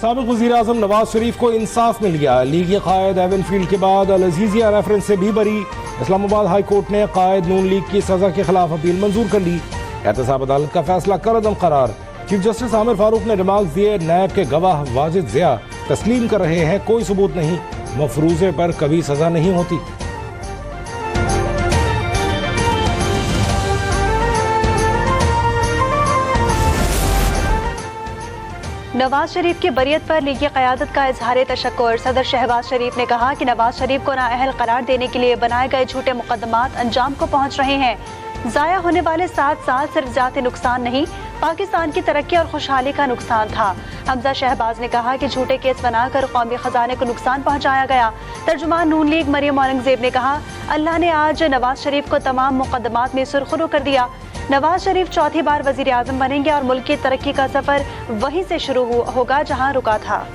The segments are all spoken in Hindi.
साबिक वज़ीर आज़म नवाज शरीफ को इंसाफ मिल गया। लीगी कायद एवन फील्ड के बाद अल अजीजिया रेफरेंस से भी बरी। इस्लामाबाद हाई कोर्ट ने कायद नून लीग की सजा के खिलाफ अपील मंजूर कर ली। एहतसाब अदालत का फैसला कलअदम करार। चीफ जस्टिस आमिर फारूक ने रिमार्क दिए, नैब के गवाह वाजिद ज़िया तस्लीम कर रहे हैं, कोई सबूत नहीं, मफरूजे पर कभी सजा नहीं होती। नवाज शरीफ की बरियत पर लीगी क़यादत का इजहार तशक्कुर। सदर शहबाज शरीफ ने कहा कि नवाज शरीफ को नाअहल करार देने के लिए बनाए गए झूठे मुकदमात अंजाम को पहुँच रहे हैं। ज़ाया होने वाले 7 साल सिर्फ जाती नुकसान नहीं, पाकिस्तान की तरक्की और खुशहाली का नुकसान था। हमजा शहबाज ने कहा कि झूठे केस बनाकर कौमी खजाने को नुकसान पहुँचाया गया। तर्जुमान नून लीग मरियम औरंगजेब ने कहा, अल्लाह ने आज नवाज शरीफ को तमाम मुकदमात में सुरखरू कर दिया। नवाज शरीफ चौथी बार वजीर आज़म बनेंगे और मुल्क की तरक्की का सफर वहीं से शुरू होगा जहां रुका था।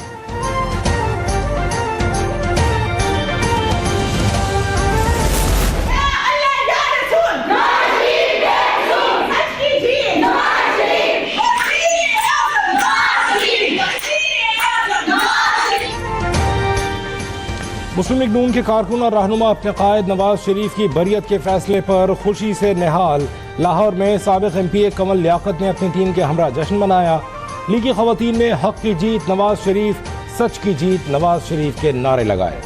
मुस्लिम लीग नून के कारकुन और रहनुमा अपने कायद नवाज शरीफ की बरियत के फैसले पर खुशी से निहाल। लाहौर में साबिक MP कमल लियाकत ने अपनी टीम के हमरा जश्न मनाया। लीगी खवातीन ने हक की जीत नवाज शरीफ, सच की जीत नवाज शरीफ के नारे लगाए।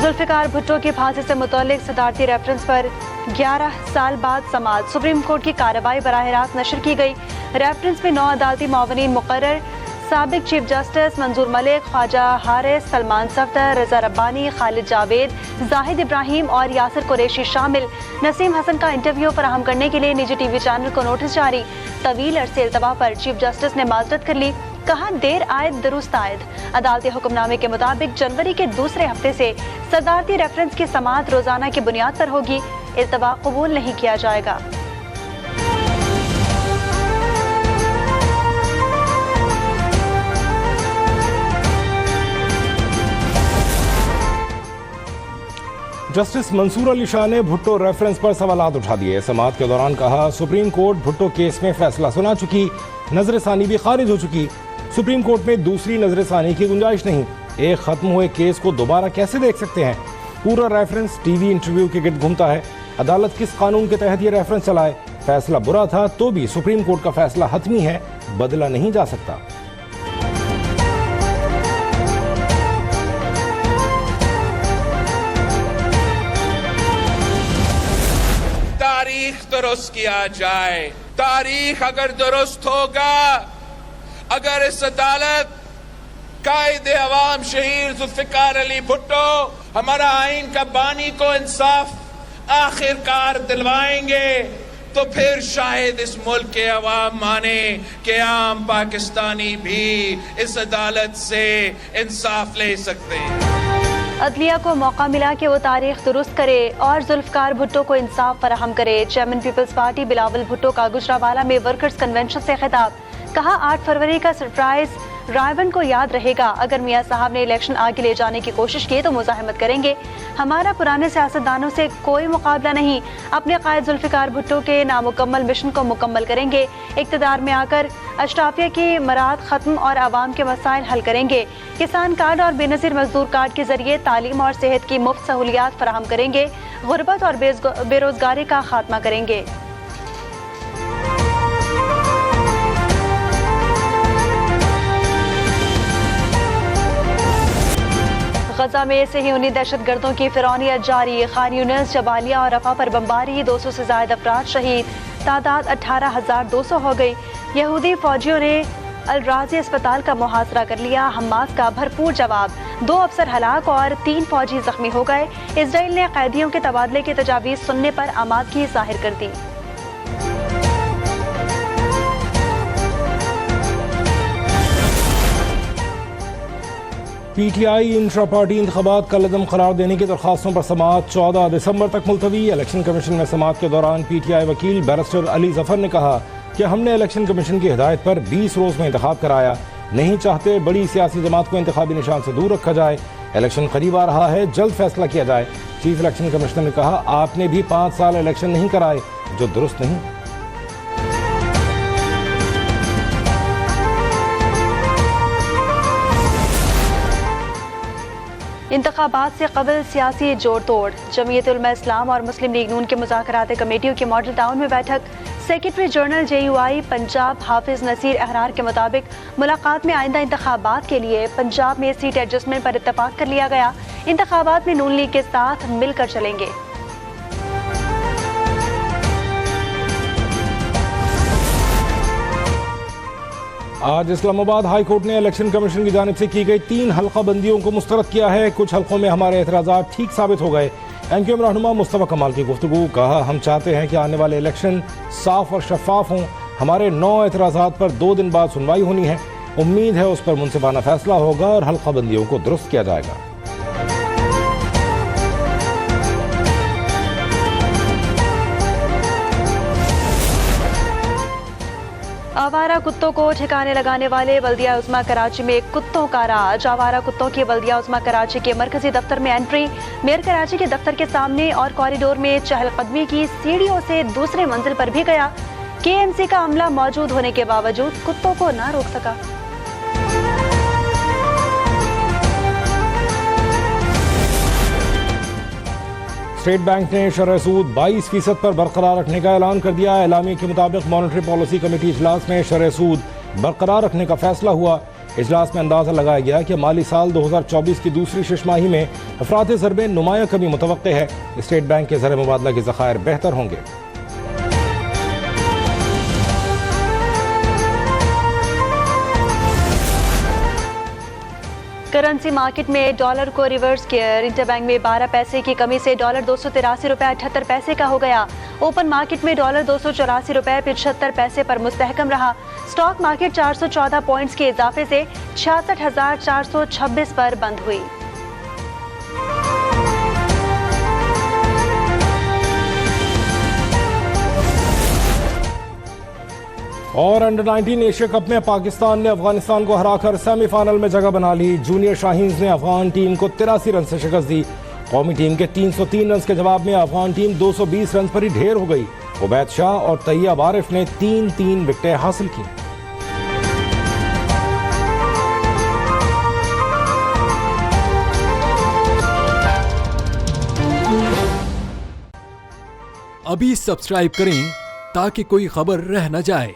जुल्फिकार भुट्टो की फांसी से मुतल्लिक सदारती रेफरेंस पर 11 साल बाद समाअत। सुप्रीम कोर्ट की कार्रवाई बराह रास्त नशर की गई। रेफरेंस में 9 अदालती मुआवनीन मुकर्रर। साबिक चीफ जस्टिस मंजूर मलिक, ख्वाजा हारिस, सलमान सफ्दर, रजा रब्बानी, खालिद जावेद, जाहिद इब्राहिम और यासिर कुरैशी शामिल। नसीम हसन का इंटरव्यू फराहम करने के लिए निजी TV चैनल को नोटिस जारी। तवील अरसे इल्तवा पर चीफ जस्टिस ने माजरत कर ली। कहा, देर आयद दुरुस्त आयद। अदालती हुक्मनामे के मुताबिक जनवरी के दूसरे हफ्ते से सदारती रेफरेंस की समाअत रोजाना की बुनियाद पर होगी। इल्तवा कबूल नहीं किया जाएगा। जस्टिस मंसूर अली शाह ने भुट्टो रेफरेंस पर सवालात उठा दिए। समाअत के दौरान कहा, सुप्रीम कोर्ट भुट्टो केस में फैसला सुना चुकी, नजरसानी भी खारिज हो चुकी। सुप्रीम कोर्ट में दूसरी नजरसानी की गुंजाइश नहीं। एक खत्म हुए केस को दोबारा कैसे देख सकते हैं? पूरा रेफरेंस TV इंटरव्यू के गिर्द घूमता है। अदालत किस कानून के तहत ये रेफरेंस चलाए? फैसला बुरा था तो भी सुप्रीम कोर्ट का फैसला हतमी है, बदला नहीं जा सकता। तारीख दुरुस्त किया जाए। तारीख अगर दुरुस्त होगा, अगर इस अदालत कायदे अवाम शहीद जुल्फिकार अली भुट्टो हमारा आइन का बानी को इंसाफ आखिरकार दिलवाएंगे, तो फिर शायद इस मुल्क के अवाम माने कि आम पाकिस्तानी भी इस अदालत से इंसाफ ले सकते हैं। अदलिया को मौका मिला कि वो तारीख दुरुस्त करे और जुल्फकार भुट्टो को इंसाफ फराहम करे। Chairman People's Party Bilawal Bhutto का गुजरावाला में वर्कर्स कन्वेंशन से खिताब। कहा, 8 फरवरी का सरप्राइज रायवन को याद रहेगा। अगर मियाँ साहब ने इलेक्शन आगे ले जाने की कोशिश की तो मुजाहिमत करेंगे। हमारा पुराने सियासतदानों से कोई मुकाबला नहीं। अपने कायद जुल्फिकार भुट्टो के नामुकम्मल मिशन को मुकम्मल करेंगे। इक़्तिदार में आकर अशराफिया की मराद खत्म और आवाम के मसाइल हल करेंगे। किसान कार्ड और बेनज़ीर मजदूर कार्ड के जरिए तालीम और सेहत की मुफ्त सहूलियात फराहम करेंगे। गुर्बत और बेरोजगारी का खात्मा करेंगे। गजा में सहीयूनी दहशतगर्दों की फिरौनियत जारी। खान यूनिस, जबालिया और रफा पर बमबारी, 200 से ज्यादा अफराद शहीद, तादाद 18,200 हो गई। यहूदी फौजियों ने अल राजी अस्पताल का मुहासरा कर लिया। हमास का भरपूर जवाब। 2 अफसर हलाक और 3 फौजी जख्मी हो गए। इसराइल ने कैदियों के तबादले की तजावीज़ सुनने पर आमादगी जाहिर कर दी। PTI इंट्रा पार्टी इंतखाबात कलअदम करार देने की दरख्वास्तों पर समाअत 14 दिसंबर तक मुलतवी। इलेक्शन कमीशन में समाअत के दौरान PTI वकील बैरिस्टर अली जफर ने कहा कि हमने इलेक्शन कमीशन की हिदायत पर 20 रोज में इंतखाब कराया, नहीं चाहते बड़ी सियासी जमात को इंतखाबी निशान से दूर रखा जाए। इलेक्शन करीब आ रहा है, जल्द फैसला किया जाए। चीफ इलेक्शन कमिश्नर ने कहा, आपने भी 5 साल इलेक्शन नहीं कराए, जो दुरुस्त नहीं। इंतखाबात से कबल सियासी जोड़ तोड़। जमीयत उलमा इस्लाम और मुस्लिम लीग नून के मुज़ाकरात कमेटियों की मॉडल टाउन में बैठक। सेक्रेटरी जनरल JUI पंजाब हाफिज नसीर अहरार के मुताबिक मुलाकात में आइंदा इंतखाबात के लिए पंजाब में सीट एडजस्टमेंट पर इत्तफाक कर लिया गया। इंतखाबात में नून लीग के साथ मिलकर चलेंगे। आज इस्लामाबाद हाई कोर्ट ने इलेक्शन कमीशन की जानिब से की गई 3 हल्का बंदियों को मुस्तरद किया है। कुछ हल्कों में हमारे एतराज़ात ठीक साबित हो गए। MQM रहनुमा मुस्तफा कमाल की गुफ्तगू। कहा, हम चाहते हैं कि आने वाले इलेक्शन साफ और शफाफ हों। हमारे 9 एतराज़ात पर 2 दिन बाद सुनवाई होनी है। उम्मीद है उस पर मुनसिफाना फैसला होगा और हल्का बंदियों को दुरुस्त किया जाएगा। आवारा कुत्तों को ठिकाने लगाने वाले बल्दिया उस्मा कराची में कुत्तों का राज। आवारा कुत्तों की बल्दिया उस्मा कराची के मरकजी दफ्तर में एंट्री। मेयर कराची के दफ्तर के सामने और कॉरिडोर में चहलकदमी की। सीढ़ियों से दूसरे मंजिल पर भी गया। KMC का अमला मौजूद होने के बावजूद कुत्तों को ना रोक सका। स्टेट बैंक ने शरह सूद 22% पर बरकरार रखने का ऐलान कर दिया। एलामिया के मुताबिक मॉनेटरी पॉलिसी कमेटी इजलास में शरह सूद बरकरार रखने का फैसला हुआ। इजलास में अंदाजा लगाया गया कि माली साल 2024 की दूसरी छमाही में अफरात ज़र में नुमाया कमी मुतवक्के है। स्टेट बैंक के ज़र मुबादला के ज़खायर बेहतर होंगे। करेंसी मार्केट में डॉलर को रिवर्स किया। इंटरबैंक में 12 पैसे की कमी से डॉलर 283 रुपये 78 पैसे का हो गया। ओपन मार्केट में डॉलर 284 रुपये 75 पैसे पर मुस्तहकम रहा। स्टॉक मार्केट 414 पॉइंट्स के इजाफे से 66,426 पर बंद हुई। और अंडर 19 एशिया कप में पाकिस्तान ने अफगानिस्तान को हराकर सेमीफाइनल में जगह बना ली। जूनियर शाहीन्स ने अफगान टीम को 83 रन से शिकस्त दी। कौमी टीम के 303 रन के जवाब में अफगान टीम 220 रन पर ही ढेर हो गई। उबैद शाह और तैयब आरिफ ने 3-3 विकेटें हासिल की। अभी सब्सक्राइब करें ताकि कोई खबर रह न जाए।